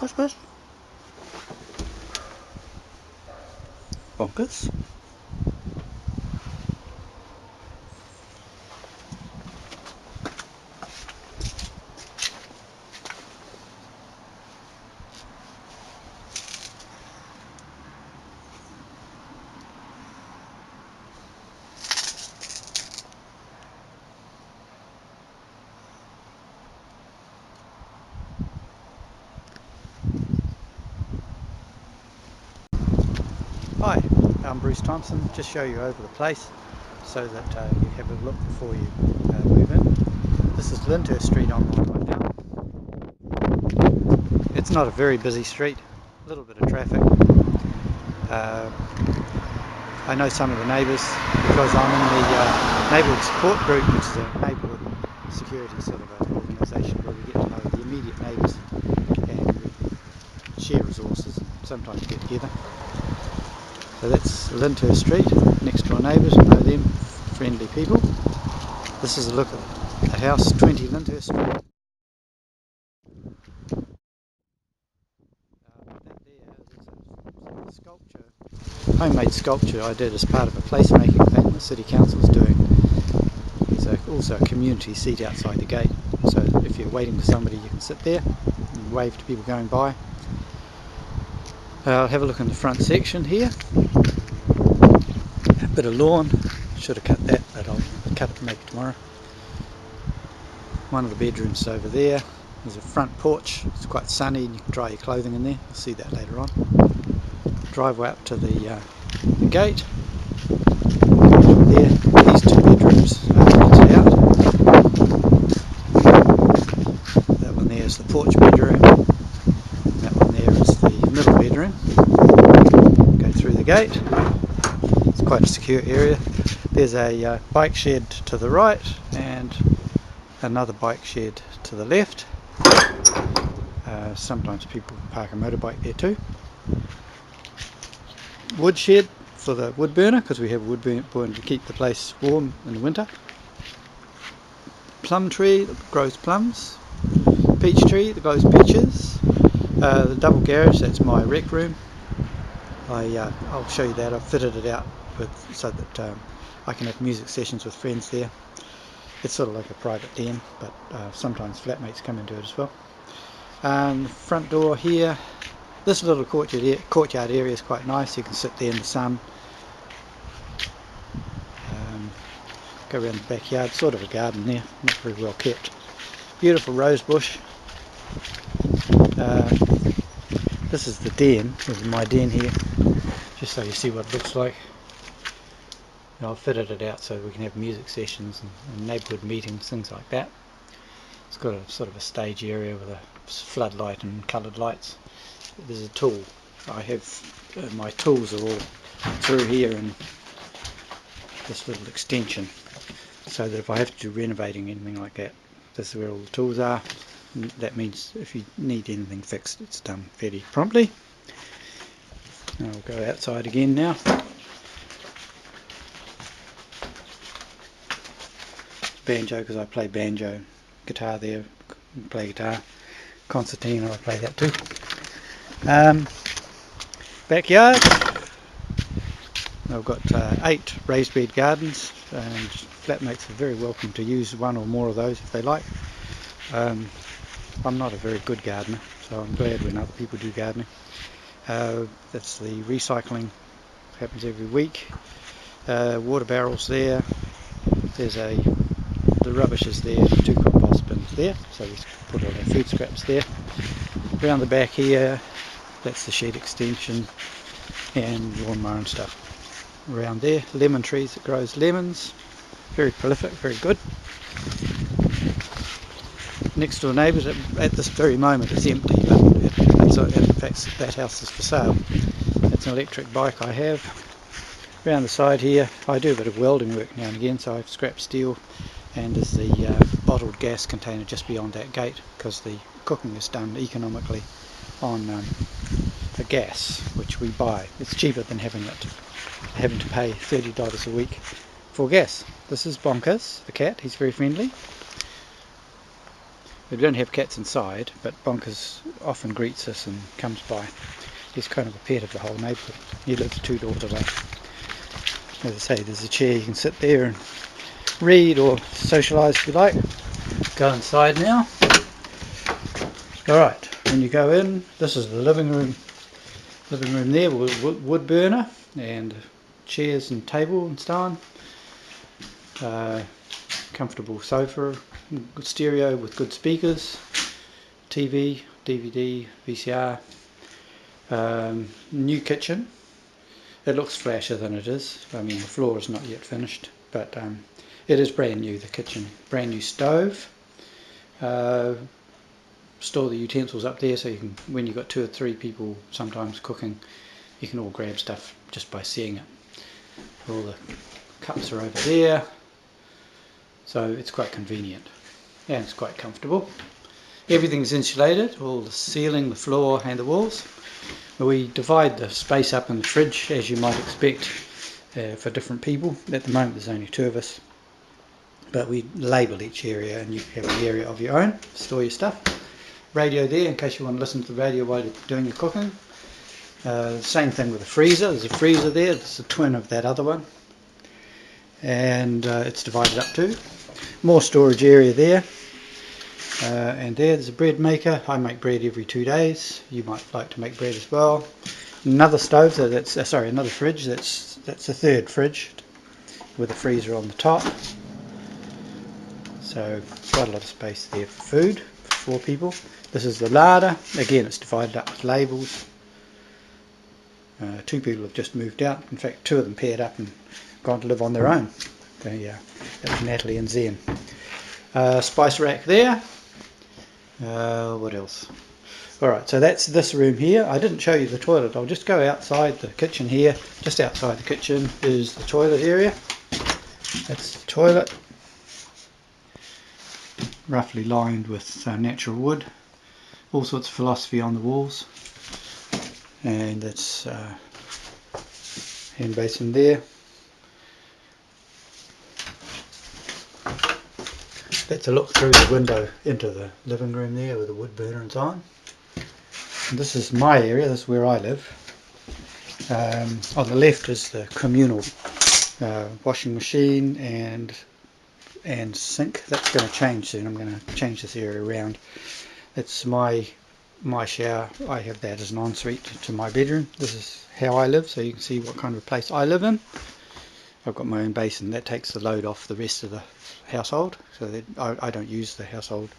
I suppose. Bonkers. Hi, I'm Bruce Thompson. Just show you over the place so that you have a look before you move in. This is Lyndhurst Street on my right now. It's not a very busy street, a little bit of traffic. I know some of the neighbours because I'm in the neighbourhood support group, which is a neighbourhood security sort of an organisation where we get to know the immediate neighbours and we share resources and sometimes get together. So that's Lyndhurst Street, next door neighbours, know them, friendly people. This is a look at the house, 20 Lyndhurst Street. That there is a sculpture, homemade sculpture I did as part of a placemaking thing the City Council's doing. There's also a community seat outside the gate, so if you're waiting for somebody you can sit there and wave to people going by. I'll have a look in the front section here. A bit of lawn, should have cut that, but I'll cut it maybe tomorrow. One of the bedrooms is over there. There's a front porch, it's quite sunny and you can dry your clothing in there, you'll see that later on. Driveway up to the gate. There, these two bedrooms rented out. That one there is the porch bedroom. That one there is the middle bedroom. Go through the gate. It's quite a secure area. There's a bike shed to the right and another bike shed to the left. Sometimes people park a motorbike there too. Wood shed for the wood burner, because we have a wood burner to keep the place warm in the winter. Plum tree that grows plums. Peach tree that grows peaches. The double garage, that's my rec room. I'll show you that. I've fitted it out so that I can have music sessions with friends there. It's sort of like a private den, but sometimes flatmates come into it as well. Front door here. This little courtyard area is quite nice. You can sit there in the sun. Go around the backyard. Sort of a garden there, not very well kept. Beautiful rose bush. This is the den. This is my den here, just so you see what it looks like. And I've fitted it out so we can have music sessions and neighbourhood meetings, things like that. It's got a sort of a stage area with a floodlight and coloured lights. There's a tool. I have my tools are all through here in this little extension, so that if I have to do renovating anything like that, this is where all the tools are. And that means if you need anything fixed, it's done fairly promptly. I'll go outside again now. Banjo, because I play banjo. Guitar there, play guitar. Concertina, I play that too. Backyard. I've got 8 raised bed gardens, and flatmates are very welcome to use one or more of those if they like. I'm not a very good gardener, so I'm glad when other people do gardening. That's the recycling, happens every week. Water barrels there. There's the rubbish is there, 2 compost bins there, so we put all our food scraps there. Around the back here, that's the shed extension and lawnmower and stuff. Around there, lemon trees that grows lemons, very prolific, very good. Next door neighbours, at this very moment it's empty, but in fact that house is for sale. It's an electric bike I have. Around the side here, I do a bit of welding work now and again, so I've scrap steel, and there's the bottled gas container just beyond that gate, because the cooking is done economically on the gas which we buy. It's cheaper than having to pay $30 a week for gas. This is Bonkers, the cat. He's very friendly. We don't have cats inside, but Bonkers often greets us and comes by. He's kind of a pet of the whole neighbourhood. He lives 2 doors away. As I say, there's a chair, you can sit there and read or socialise if you like. Go inside now. Alright, when you go in, this is the living room there with wood burner and chairs and table and so on. Comfortable sofa, good stereo with good speakers, TV, DVD, VCR. New kitchen. It looks flashier than it is. I mean, the floor is not yet finished, but it is brand new, the kitchen. Brand new stove. Store the utensils up there, so you can, when you've got 2 or 3 people sometimes cooking, you can all grab stuff just by seeing it. All the cups are over there, so it's quite convenient and it's quite comfortable. Everything's insulated, all the ceiling, the floor and the walls. We divide the space up in the fridge, as you might expect, for different people. At the moment there's only 2 of us, but we label each area and you have an area of your own, store your stuff. Radio there in case you want to listen to the radio while you're doing your cooking. Same thing with the freezer. There's a freezer there, it's a twin of that other one, and it's divided up too. More storage area there, and there's a bread maker. I make bread every 2 days. You might like to make bread as well. Another stove, so that's another fridge. That's a 3rd fridge with a freezer on the top. So quite a lot of space there for food for 4 people. This is the larder. Again, it's divided up with labels. 2 people have just moved out. In fact, 2 of them paired up and gone to live on their own. That's Natalie and Zen. Spice rack there. What else? Alright, so that's this room here. I didn't show you the toilet. I'll just go outside the kitchen here. Just outside the kitchen is the toilet area. That's the toilet. Roughly lined with natural wood. All sorts of philosophy on the walls. And that's hand basin there. That's a look through the window into the living room there with the wood burner and so on. And this is my area, this is where I live. On the left is the communal washing machine and sink. That's going to change soon. I'm going to change this area around. That's my shower. I have that as an ensuite to my bedroom. This is how I live, so you can see what kind of place I live in. I've got my own basin. That takes the load off the rest of the household, so that I don't use the household.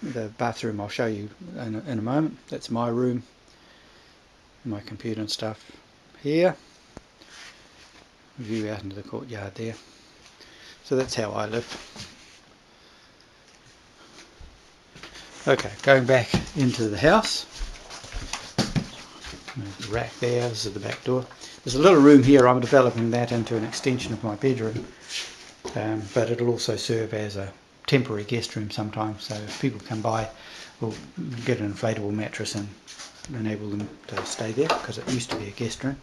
The bathroom I'll show you in a moment. That's my room, my computer and stuff here. View out into the courtyard there. So that's how I live. Okay, going back into the house. There's the rack there, this is the back door. There's a little room here. I'm developing that into an extension of my bedroom, but it'll also serve as a temporary guest room sometimes, so if people come by we'll get an inflatable mattress and enable them to stay there, because it used to be a guest room.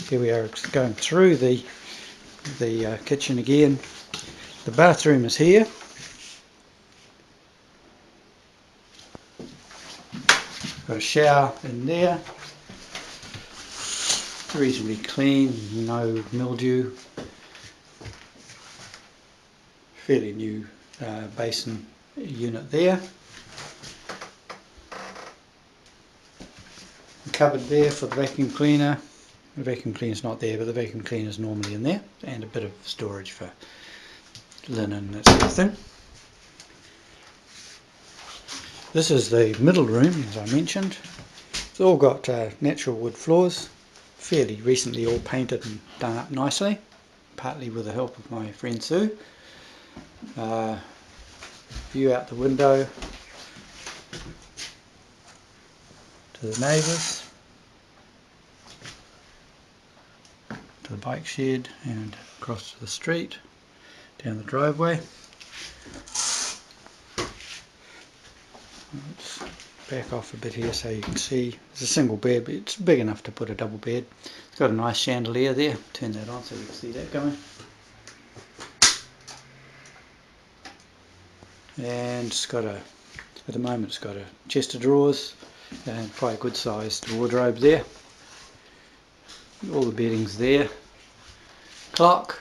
Here we are going through the kitchen again. The bathroom is here. Got a shower in there, reasonably clean, no mildew. Fairly new basin unit there. A cupboard there for the vacuum cleaner. The vacuum cleaner's not there, but the vacuum cleaner's normally in there, and a bit of storage for linen and that sort of thing. This is the middle room, as I mentioned. It's all got natural wood floors, fairly recently all painted and done up nicely, partly with the help of my friend Sue. View out the window to the neighbours, to the bike shed, and across to the street, down the driveway. Let's back off a bit here so you can see. There's a single bed, but it's big enough to put a double bed. It's got a nice chandelier there. Turn that on so you can see that going. and it's got a, at the moment it's got a chest of drawers and quite a good sized wardrobe there. All the bedding's there. Clock.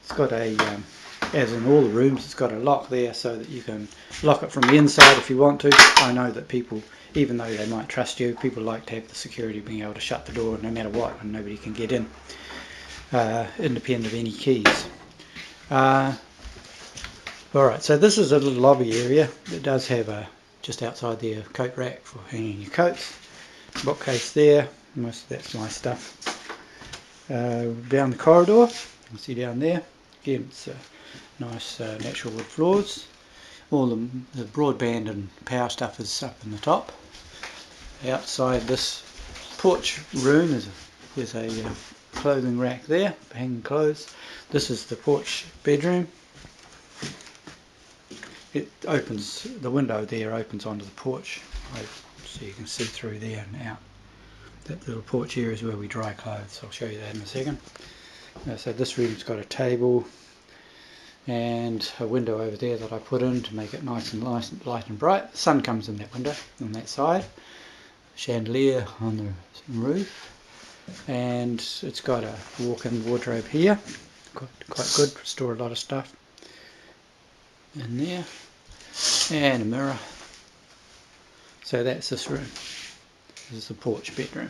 It's got a, as in all the rooms, it's got a lock there so that you can lock it from the inside if you want to. I know that people, even though they might trust you, people like to have the security of being able to shut the door no matter what and nobody can get in, independent of any keys. Alright, so this is a little lobby area. It does have a, just outside there, a coat rack for hanging your coats. Bookcase there, most of that's my stuff. Down the corridor, you can see down there, again it's nice natural wood floors. All the broadband and power stuff is up in the top. Outside this porch room there's a clothing rack there for hanging clothes. This is the porch bedroom. It opens, the window there opens onto the porch, so you can see through there and out. That little porch area is where we dry clothes. I'll show you that in a second. So this room's got a table and a window over there that I put in to make it nice and light and bright. The sun comes in that window on that side. Chandelier on the roof, and it's got a walk-in wardrobe here. Quite good, store a lot of stuff in there, and a mirror. So that's this room. This is the porch bedroom.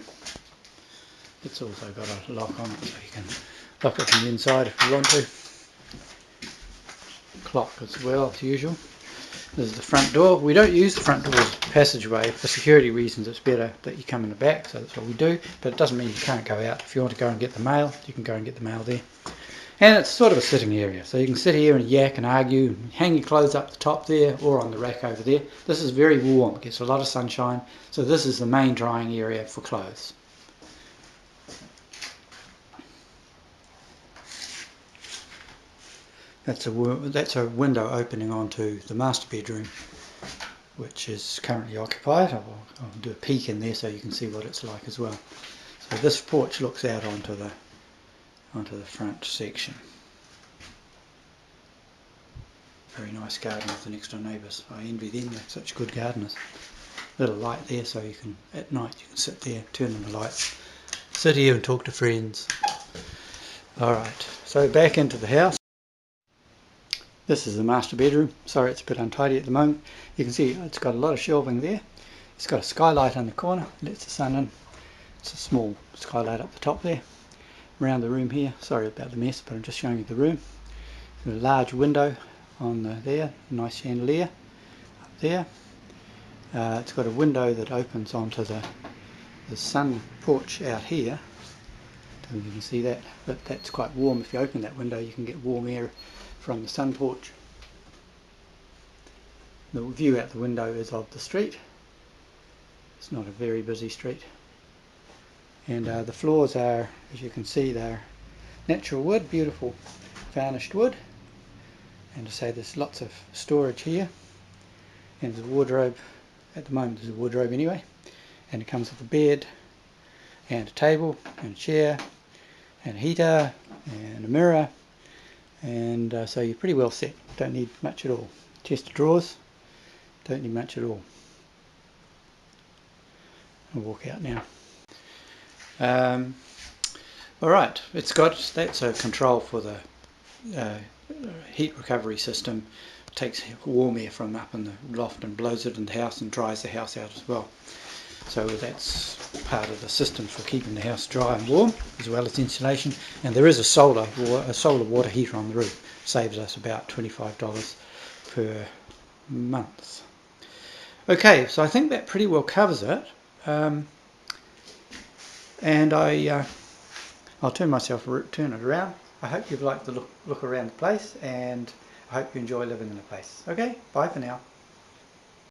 It's also got a lock on it, so you can lock it from the inside if you want to. Clock as well, as usual. This is the front door. We don't use the front door as a passageway. For security reasons it's better that you come in the back, so that's what we do. But it doesn't mean you can't go out. If you want to go and get the mail, you can go and get the mail there. And it's sort of a sitting area, so you can sit here and yak and argue, and hang your clothes up the top there or on the rack over there. This is very warm, it gets a lot of sunshine, so this is the main drying area for clothes. That's a window opening onto the master bedroom, which is currently occupied. I'll do a peek in there so you can see what it's like as well. So this porch looks out onto the front section. Very nice garden with the next door neighbours. I envy them, they're such good gardeners. Little light there so you can, at night you can sit there, turn on the lights, sit here and talk to friends. Alright, so back into the house. This is the master bedroom. Sorry it's a bit untidy at the moment. You can see it's got a lot of shelving there. It's got a skylight on the corner, lets the sun in. It's a small skylight up the top there. Around the room here, sorry about the mess, but I'm just showing you the room. There's a large window on there, nice chandelier up there. It's got a window that opens onto the sun porch out here. You can see that, but that's quite warm. If you open that window you can get warm air from the sun porch. The view out the window is of the street. It's not a very busy street. And the floors are, as you can see, they're natural wood, beautiful varnished wood. And to say there's lots of storage here. And there's a wardrobe, at the moment there's a wardrobe anyway. And it comes with a bed, and a table, and a chair, and a heater, and a mirror. And so you're pretty well set, don't need much at all. Chest of drawers, don't need much at all. I'll walk out now. Alright, that's a control for the heat recovery system. It takes warm air from up in the loft and blows it in the house and dries the house out as well. So that's part of the system for keeping the house dry and warm, as well as insulation. And there is a solar water heater on the roof. Saves us about $25 per month. Okay, so I think that pretty well covers it. And I'll turn it around. I hope you've liked the look around the place, and I hope you enjoy living in the place. Okay, bye for now.